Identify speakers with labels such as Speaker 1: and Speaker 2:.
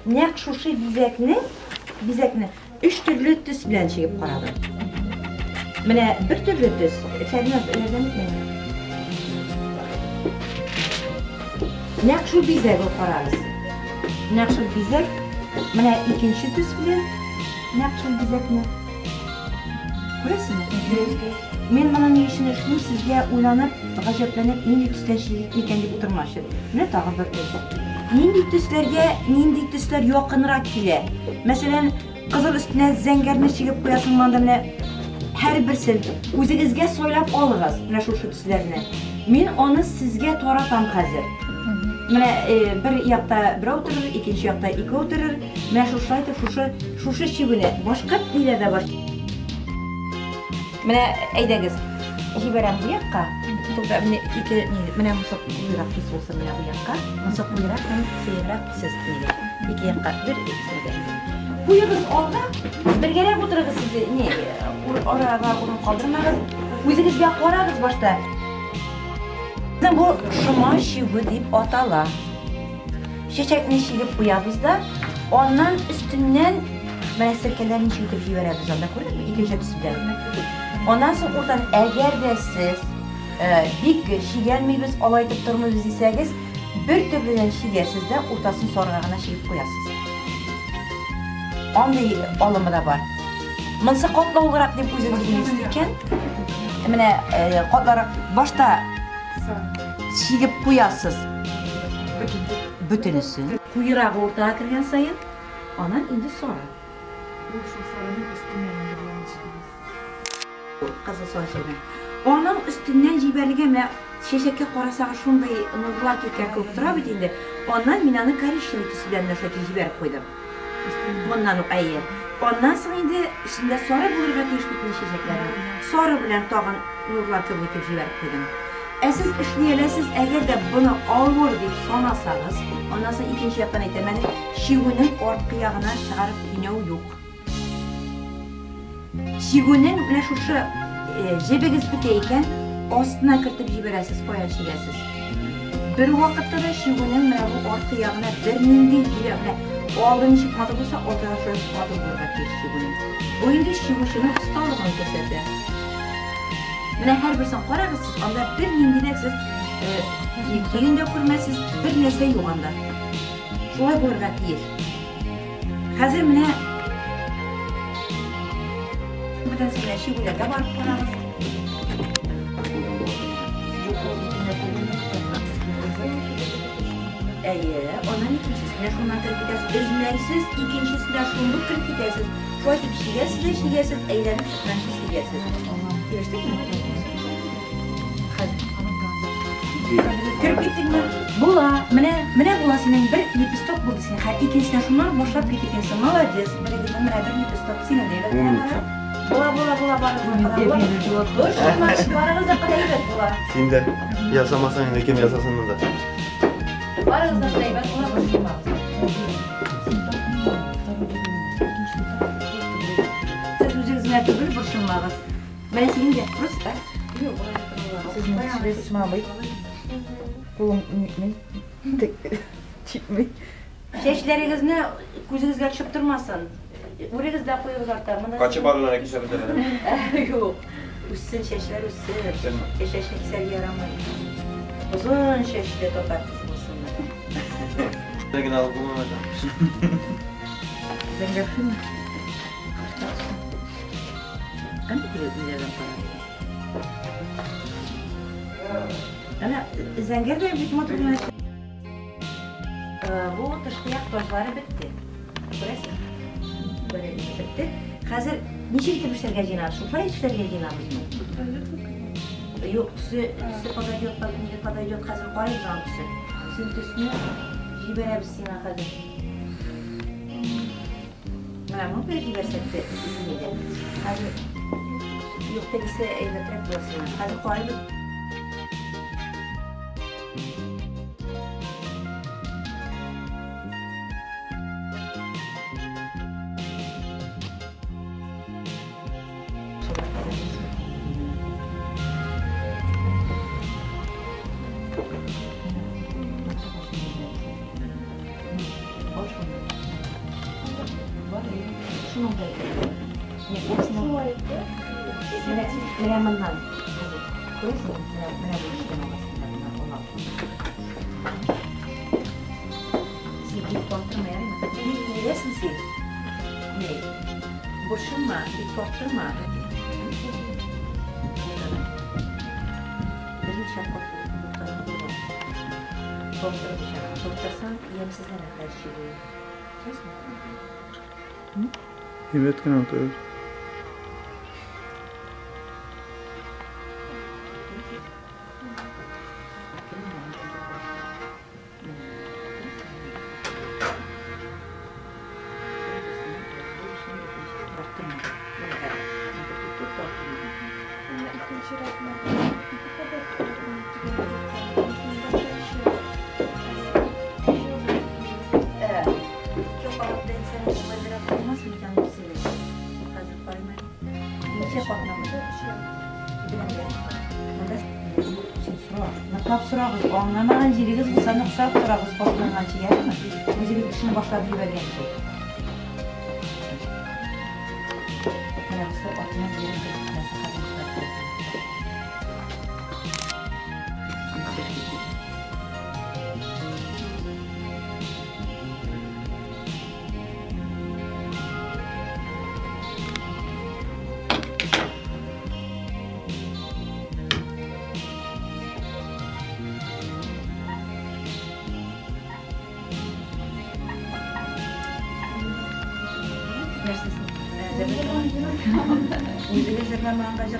Speaker 1: naq şuşu bizakni 3 turli tus bilan chigib qo'yadi. Mana bir turli tus, Sarinoz ulardan o'tmaydi. Naq shu bizakni qo'ramiz. Naq shu bizak mana ikkinchi tus bilan naq shu bizakni ko'rasizmi? Men mana nima ishni qildim, sizga o'ylanib, g'ajablanib, nendek tuslashilik ekan deb o'tirmasdim. Mana tag'in bir tus. Nendek tuslar yoqinroq keladi. Masalan, qizil ustiga zangarni chigib qo'yasiz, mana har birsin o'zingizga so'ylab oling'iz, mana shu tuslarni. Men uni sizga to'ratam hozir. Mana bir yoqda bir o'tirir, ikkinchi yoqda ikki o'tirir. Mana shu shayta shu chigini boshqa tillarda bor. Mana aydangiz, jibaram bu yoqqa. To'g'ri, mana musoq qo'yroq pis bo'lsa mana bu yoqqa, musoq qo'yroq ham sevroq siz nega. Ikki yoqqa bir ikisiga. Qo'yingiz oldi, birgalab o'tirig'iz sizni, ne, oraga o'rin qoldirmag'iz. O'zingizga qo'rag'iz boshda. Bu shimo shivi deb ataladi. Shechakni shigib qo'yabizda, ondan ustidan mana sirkalarni shigib yuboramiz, onda ko'rdingmi? Ikkinchi qismdan. Ondan so'ng o'rtadan agarda siz bik shigalmaymiz, olaytib turmaymiz desangiz, bir turlidan shigasizda o'rtasini so'rg'ag'ina shigib qo'yasiz. Onday olimida bor. Mensa qotlovliroq deb o'zingiz bilasiz ekan. Mana qotlar boshda shigib qo'yasiz. Butunisi. Quyroq o'rtaga kirgan sayin, ona endi so'ra. Bu shu so'rani ustidan qizil sochini. Onun üstünden jiberligen ve şeşeke qorasağı şunday nurlar ketken ko'p turadi endi. Ondan minani korishevitisi bilan nashatib jiberib qo'ydim. Bundan ayir. Ondan so'ng endi ishimda sora bo'lib ketishdi shesheklarni. Sora bilan tog'in nurlar ko'paytirib jiberib qo'ydim. Siz ishlayolasiz, agarda buni og'ir deb sanasangiz, ondan so'ng ikkinchi yoqdan aytaman, shivining ortqa yog'ini chiqarib kinov yo'q. Shivining mana shu jebigiz bitayotgan ostidan kiritib jiberasiz, qo'yashigasiz. Bir vaqtda da shivining mana bu ortqa yog'ini bir mingdek bilan oldin chiqmadi bo'lsa, orqaga sho'yib qotib bo'ladi shivining. Bu endi shivishini ustaligini ko'rsatadi. Mana har birsin qarag'iz, onda bir mingdek siz keyinda ko'rmaysiz, bir narsa yo'q onda. Shunday bo'ladi yer. Hozir mana bundan sonra shivilarga borib qarag'iz. Ondan ikkinchisini shundan kirib ketasiz, o'zmaysiz, ikkinchisini shundan kirib ketasiz. Shu aytib shigasiz, aylanib shigasiz. Kelishdikmi? Kirib ketdingmi? Bo'la, mana bo'la sening bir lipstok bo'ldi sen. Har ikkinchisidan shundan boshlab ketgansan. Молодец. Mana bir lipstok sening deydi. Bo'la.
Speaker 2: Sen de yasamasan yine kim yasasın da.
Speaker 1: Barınızda qilay, bo'la boshlaymiz. Siz o'zingizga bir boshlamag'iz. Mana senga просто yo'q, sizni tushirasizmi? Qo'lim chiqmay. Sheshlaringizni ko'zingizga tushib turmasin. O'ringizda qo'yingiz ortga.
Speaker 2: Kaçı baralara kesebilirler?
Speaker 1: Yo'q. O'ssin, sheshlar o'ssin. Sheshlar kesarga yaramaydi. Uzun sheshlar to'xtatib bo'lsinlar.
Speaker 2: Lekin alıp bulmamayacağım.
Speaker 1: Ben yapayım mı? Ben de birazdan para. Ana zangarda bir motorla. Bu tashqiyat toshları bitti. Ko'rasiz? Böyle bitti. Hozir necha yil ishlarga jo'nalish? Shu payt ishlarga jo'nalamizmi? Yo'q, tusi podayot, hozir qoraygan tusi. Sen tusni jiberamiz seni hozir. Mana bu bir jibersakda edi. Hozir yo'q tegsa aylantirib bo'lsin. Hozir qorayib Şunun da. Ne olsun? Menemendan. Koyuyorsun. Menemen bu işten olmasın. Sizi korkturmaya mı? Ne resim siz? Ne? Boşunma, bir korkturma. Bir şey korkturma. Korktursan yemsizlere karşı oluyor. Kesin.
Speaker 3: Evet, genau, das.
Speaker 1: So'rag'iz, anlamagan yeringiz bo'lsa, nuqsab so'rag'iz, boshlagancha yarmi? O'zingiz ishni boshlab yuborgan şey. Mana bu otni Yüzüge zirve mağaza